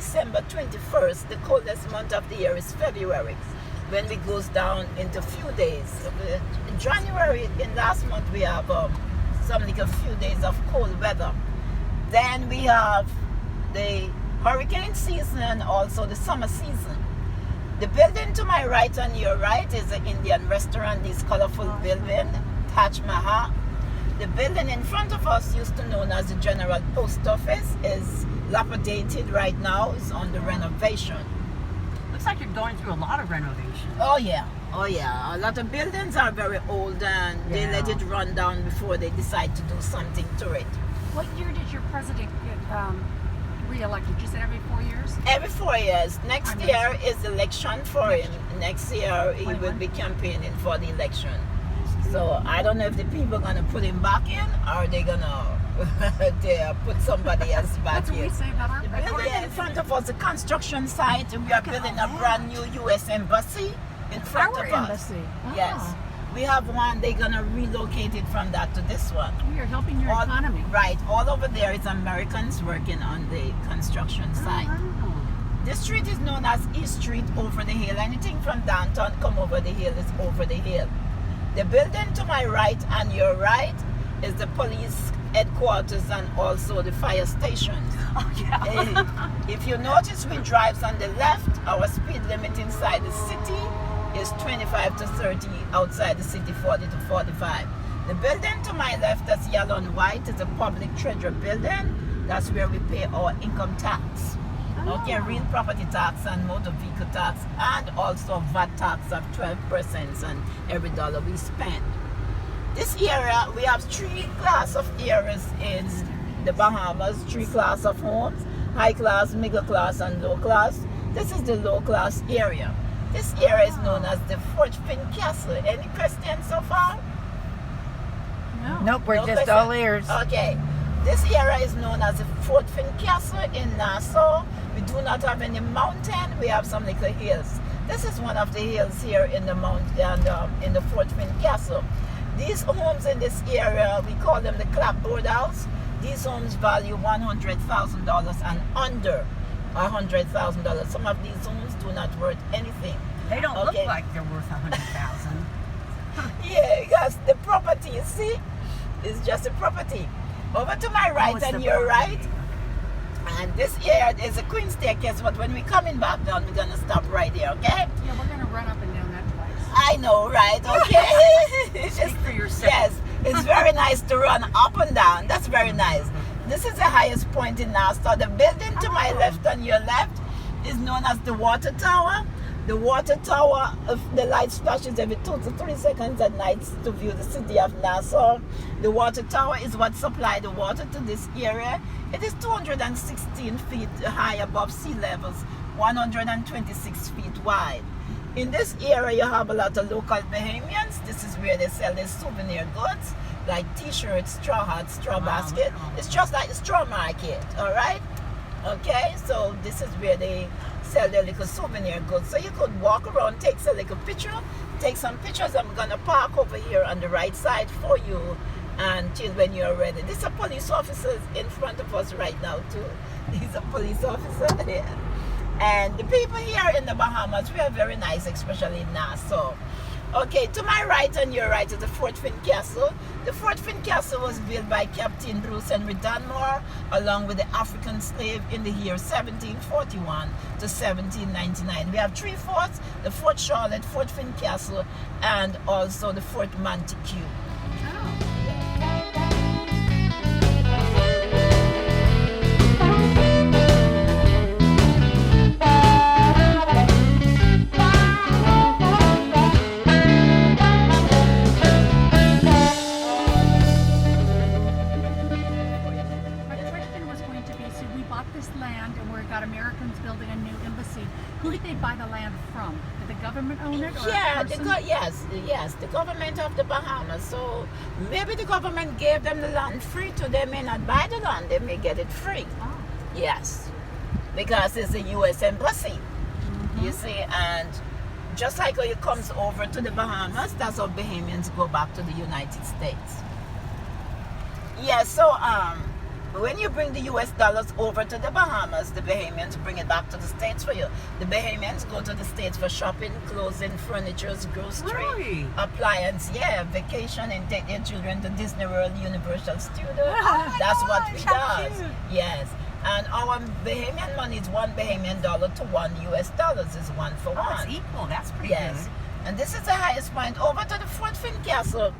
December 21st, the coldest month of the year is February, when it goes down into few days. In January, in last month, we have a few days of cold weather. Then we have the hurricane season and also the summer season. The building to my right and your right is the Indian restaurant, this colorful building, Taj Mahal. The building in front of us, used to known as the General Post Office, is dilapidated right now. It's under renovation. Looks like you're going through a lot of renovation. Oh yeah. A lot of buildings are very old and they let it run down before they decide to do something to it. What year did your president get re-elected? You said every 4 years? Every 4 years. Next year is election for him. Next year he will be campaigning for the election. So I don't know if the people are going to put him back in or they're going to put somebody else back in. That's what we say about our Building in front of us, the construction site, we are building a brand new U.S. embassy in front of us. Yes. We have one, they're going to relocate it from that to this one. We are helping your economy. Right. All over there is Americans working on the construction site. This street is known as East Street over the hill. Anything from downtown come over the hill is over the hill. The building to my right and your right is the police headquarters and also the fire stations. Oh, yeah. If you notice, we drives on the left. Our speed limit inside the city is 25 to 30, outside the city 40 to 45. The building to my left, that's yellow and white, is a public treasury building. That's where we pay our income tax. Okay, real property tax and motor vehicle tax, and also VAT tax of 12% on every dollar we spend. This area, we have three class of areas in the Bahamas, three class of homes: high class, middle class, and low class. This is the low class area. This area is known as the Fort Fincastle. Any questions so far? No. Nope, we're No just question? all ears. Okay. This area is known as the Fort Fincastle in Nassau. We do not have any mountain. We have some little hills. This is one of the hills here in the mountain, in the Fort Fincastle. These homes in this area, we call them the clapboard house. These homes value $100,000 and under $100,000. Some of these homes do not worth anything. They don't look like they're worth $100,000. Yeah, because the property, you see, is just a property. Over to my right and your right. And this here is a queen staircase, but when we're coming back down, we're going to stop right here, okay? Yeah, we're going to run up and down that place. I know, right? Okay. Speak for yourself. Yes, it's very nice to run up and down. That's very nice. This is the highest point in Nassau. The building to my left and your left is known as the water tower. The water tower, the light flashes every 2 to 3 seconds at night to view the city of Nassau. The water tower is what supplies the water to this area. It is 216 feet high above sea levels, 126 feet wide. In this area, you have a lot of local Bahamians. This is where they sell their souvenir goods, like t-shirts, straw hats, straw basket. It's just like the straw market, all right? Okay, so this is where they sell their little souvenir goods. So you could walk around, take a little picture, take some pictures. I'm gonna park over here on the right side for you until when you're ready. These are police officers in front of us right now too. He's a police officer there. And the people here in the Bahamas, we are very nice, especially in Nassau. Okay, to my right and your right is the Fort Fincastle. The Fort Fincastle was built by Captain Bruce Henry Dunmore along with the African slave in the year 1741 to 1799. We have three forts: the Fort Charlotte, Fort Fincastle, and also the Fort Montague. Who did they buy the land from? Did the government own it? Or yes, the government of the Bahamas. So maybe the government gave them the land free to them. May not buy the land, they may get it free. Oh. Yes, because it's a U.S. embassy, you see, and just like when it comes over to the Bahamas, that's how Bahamians go back to the United States. Yeah, so when you bring the US dollars over to the Bahamas, the Bahamians bring it back to the States for you. The Bahamians go to the States for shopping, clothing, furniture, grocery, Really? appliance, vacation, and take their children to Disney World, Universal Studios. Oh That's my what we gosh, how does. cute. Yes. And our Bahamian money is $1 Bahamian to $1 US dollars is 1 for 1. Oh, it's equal. That's pretty Yes. good. And this is the highest point. Over to the Fort Fincastle.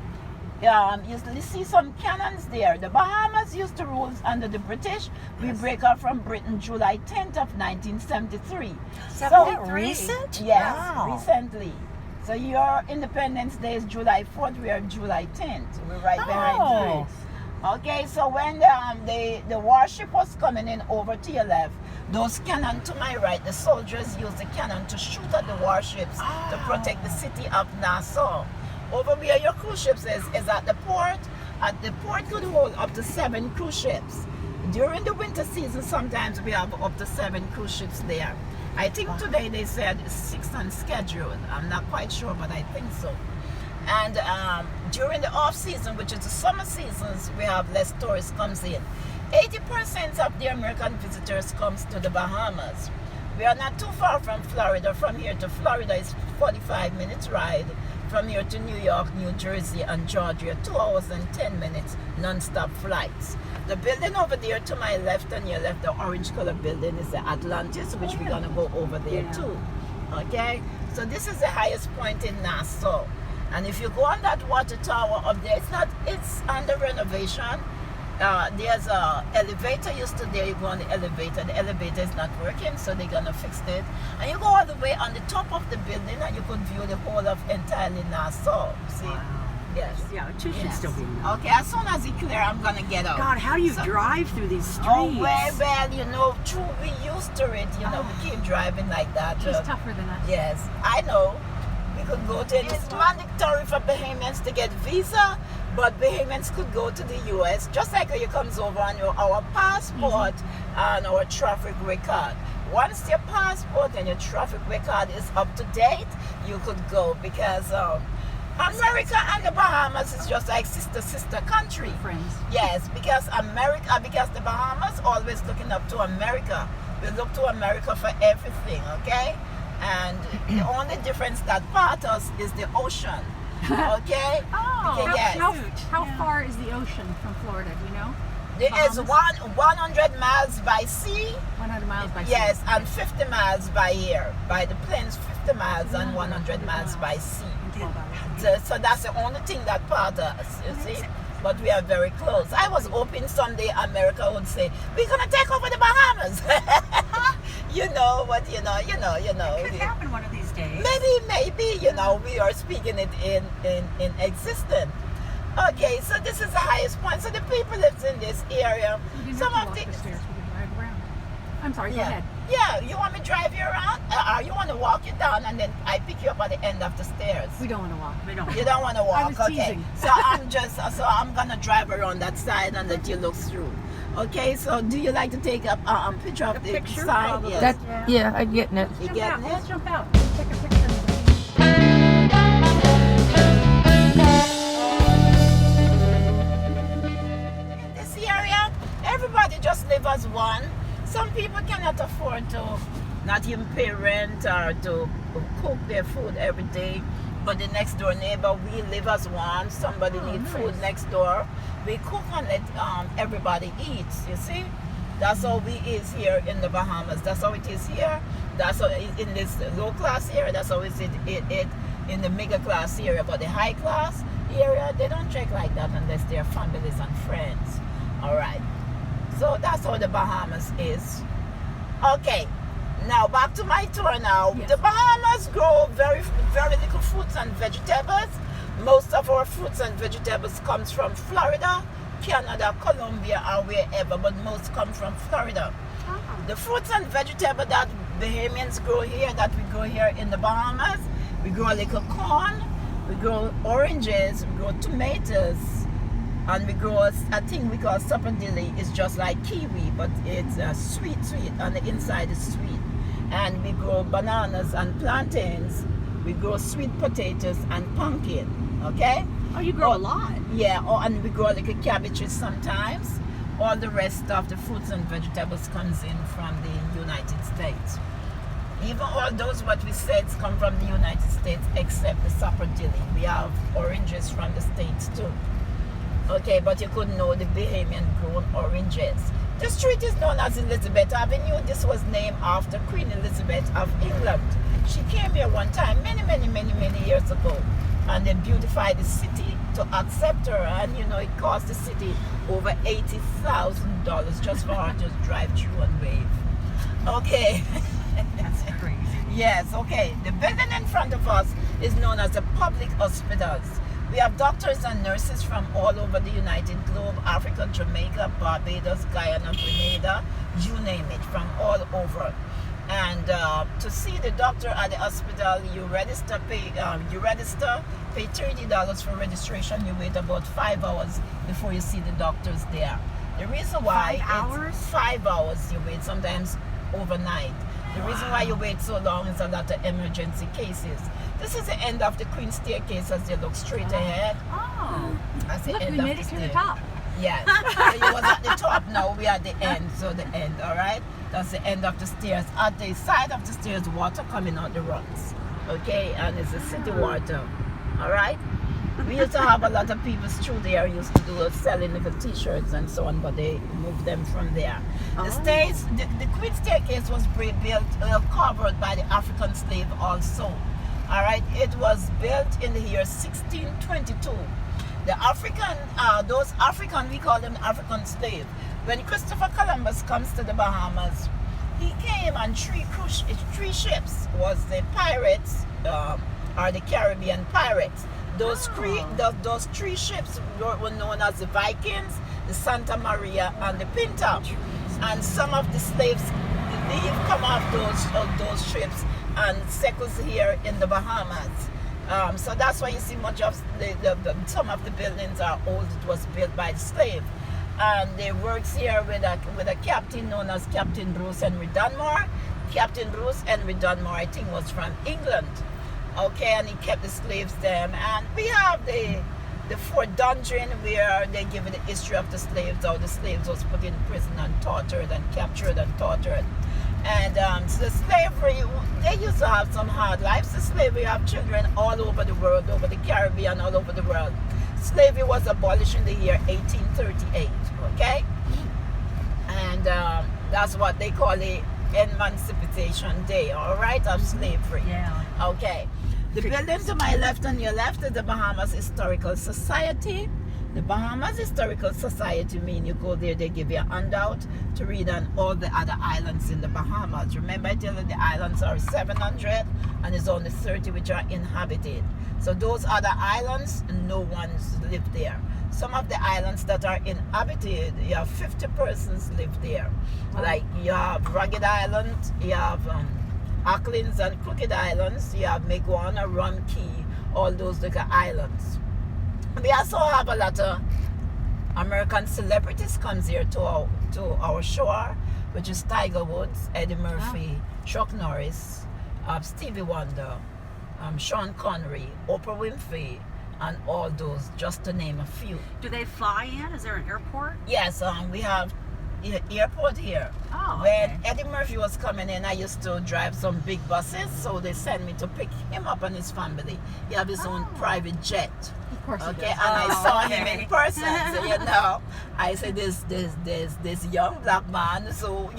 You see some cannons there. The Bahamas used to rule under the British. We break off from Britain July 10th of 1973. Is that recent? Yes, Wow. recently. So your Independence Day is July 4th. We are July 10th. We're right behind Oh. you. Okay, so when the warship was coming in over to your left, those cannon to my right, the soldiers used the cannon to shoot at the warships to protect the city of Nassau. Over where your cruise ships is at the port. At the port could hold up to 7 cruise ships. During the winter season, sometimes we have up to 7 cruise ships there. I think today they said 6 on schedule. I'm not quite sure, but I think so. And during the off season, which is the summer seasons, we have less tourists comes in. 80% of the American visitors comes to the Bahamas. We are not too far from Florida. From here to Florida is 45 minutes ride. From here to New York, New Jersey, and Georgia, 2 hours and 10 minutes non-stop flights. The building over there to my left and your left, the orange color building, is the Atlantis, which we're gonna go over there too. Okay, so this is the highest point in Nassau. And if you go on that water tower up there, it's under renovation. There's a elevator used to there. You go on the elevator is not working, so they're gonna fix it. And you go all the way on the top of the building and you could view the whole of entirely Nassau. See? Wow. Yes. Yeah, it should Yes. still be enough. Okay, as soon as it clear, I'm gonna get out. God, how do you So- drive through these streets? Oh, well, true, we used to it, we keep driving like that. She's tougher than us. Yes, I know. We could go to it's mandatory for Bahamians to get visa, but Bahamians could go to the US just like when you comes over on our passport and our traffic record. Once your passport and your traffic record is up to date, you could go because America and the Bahamas is just like sister country. Friends. Yes, because the Bahamas always looking up to America. We look to America for everything, okay? And the only difference that part us is the ocean, okay? Oh, Yes. how far is the ocean from Florida? Do you know? There is Bahamas? 100 miles by sea, 100 miles by sea. yes, and 50 miles by air. By the planes, 50 miles and 100 miles by sea. In 12 hours. So that's the only thing that part us, you see? But we are very close. I was hoping someday America would say, we're gonna take over the Bahamas. But It could happen one of these days. Maybe, we are speaking it in existence. Okay, so this is the highest point. So the people that's in this area, We didn't some have of to the walk the stairs. We could drive around. I'm sorry. Go ahead. Yeah, you want me to drive you around? Or you want to walk you down and then I pick you up at the end of the stairs? We don't want to walk. We don't. You don't want to walk, I was okay? teasing. So I'm gonna drive around that side and let you look through. Okay, so do you like to take a picture of the picture? side? Probably. Yes. I'm getting it. You Jump getting out. it? Let's jump out. Let's take a picture. In this area, everybody just live as one. Some people cannot afford to not even pay rent or to cook their food every day. But the next door neighbor, we live as one. Somebody need food next door. We cook and let everybody eat, you see? That's how we is here in the Bahamas. That's how it is here. That's how it, in this low class area. That's how it's it in the mega class area. But the high class area, they don't check like that unless they're families and friends. All right. So that's how the Bahamas is. Okay. Now back to my tour now. Yes. The Bahamas grow very little fruits and vegetables. Most of our fruits and vegetables comes from Florida, Canada, Colombia, or wherever, but most come from Florida. The fruits and vegetables that Bahamians grow here, that we grow here in the Bahamas, we grow a little corn, we grow oranges, we grow tomatoes, and we grow a thing we call sapodilly. It's just like kiwi, but it's sweet, and the inside is sweet. And we grow bananas and plantains. We grow sweet potatoes and pumpkin. Okay? Oh, you grow a lot. Yeah, and we grow like cabbages sometimes. All the rest of the fruits and vegetables comes in from the United States. Even all those what we said come from the United States except the sapodilly. We have oranges from the States too. Okay, but you couldn't know the Bahamian grown oranges. The street is known as Elizabeth Avenue. This was named after Queen Elizabeth of England. She came here one time many years ago, and they beautified the city to accept her, and you know it cost the city over $80,000 just for her to drive through and wave. Okay. That's crazy. Yes, okay. The building in front of us is known as the public hospitals. We have doctors and nurses from all over the United Globe, Africa, Jamaica, Barbados, Guyana, Grenada, you name it, from all over. And to see the doctor at the hospital, you register, pay $30 for registration. You wait about 5 hours before you see the doctors there. The reason why 5 hours? 5 hours you wait, sometimes overnight. The reason why you wait so long is a lot of emergency cases. This is the end of the Queen Staircase as you look straight ahead. Oh. That's the Look, end we of made the it to the stair. top. Yes. So you was at the top, now we are at the end. So the end, alright? That's the end of the stairs. At the side of the stairs, water coming out the rocks. Okay? And it's a city water. Alright? We used to have a lot of people through there used to do selling little t-shirts and so on, but they moved them from there. The stairs, the Queen Staircase was built, covered by the African slave also. Alright? It was built in the year 1622. The African, those African, we call them African slave. When Christopher Columbus comes to the Bahamas, he came on three ships. Was the pirates, or the Caribbean pirates. Those three ships were known as the Vikings, the Santa Maria, and the Pinta. And some of the slaves leave come off those ships and settles here in the Bahamas. So that's why you see much of some of the buildings are old. It was built by the slave, and they works here with a captain known as Captain Bruce Henry Dunmore. Captain Bruce Henry Dunmore, I think, was from England. Okay, and he kept the slaves there. And we have the Fort Dungeon, where they give you the history of the slaves, how the slaves was put in prison and tortured and captured and tortured. And so the slavery, they used to have some hard lives. The slavery have children all over the world, over the Caribbean, all over the world. Slavery was abolished in the year 1838, okay? And that's what they call the Emancipation Day, all right, of slavery. Yeah. Okay. The building to my left and your left is the Bahamas Historical Society. The Bahamas Historical Society mean you go there, they give you a handout to read on all the other islands in the Bahamas. Remember I tell you the islands are 700 and there's only 30 which are inhabited. So those other islands, no one's lived there. Some of the islands that are inhabited, you have 50 persons live there. Like you have Rugged Island, you have Auckland's and Crooked Islands, you have Meguana, Rum Key, all those little islands. We also have a lot of American celebrities comes here to our shore, which is Tiger Woods, Eddie Murphy, Chuck Norris, Stevie Wonder, Sean Connery, Oprah Winfrey, and all those, just to name a few. Do they fly in? Is there an airport? Yes, we have airport here. Oh, okay. When Eddie Murphy was coming in, I used to drive some big buses, so they sent me to pick him up and his family. He have his own private jet. Of course he Okay, does. and I saw him okay. in person. So you know, I said this young black man, so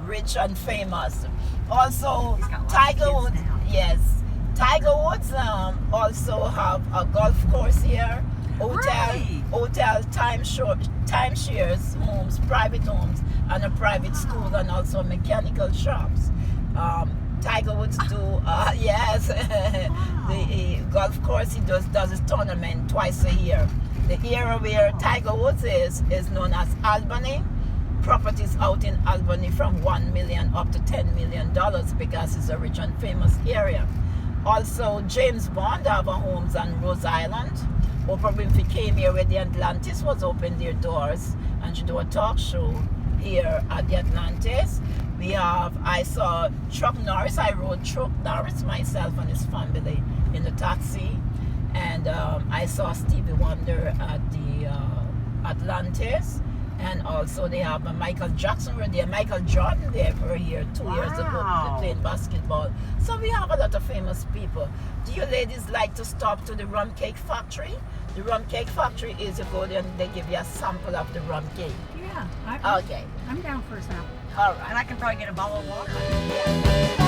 rich and famous. Also, He's got lots of Tiger kids Woods. now. Yes, Tiger Woods also have a golf course here. Hotel, timeshares, homes, private homes, and a private school, and also mechanical shops. Tiger Woods do, yes, the golf course, he does his tournament twice a year. The area where Tiger Woods is known as Albany. Properties out in Albany from $1 million up to $10 million because it's a rich and famous area. Also, James Bond have a homes on Rose Island. Oprah Winfrey came here when the Atlantis was open their doors, and she do a talk show here at the Atlantis. I saw Chuck Norris. I rode Chuck Norris myself and his family in the taxi, and and I saw Stevie Wonder at the Atlantis, and also they have Michael Jackson were there, Michael Jordan there for a year, 2 years ago, Wow. playing basketball. So we have a lot of famous people. Do you ladies like to stop to the rum cake factory? The rum cake factory is, you go there and they give you a sample of the rum cake. Yeah. Okay, I'm down for a sample. all right. And I can probably get a bottle of water. Yeah.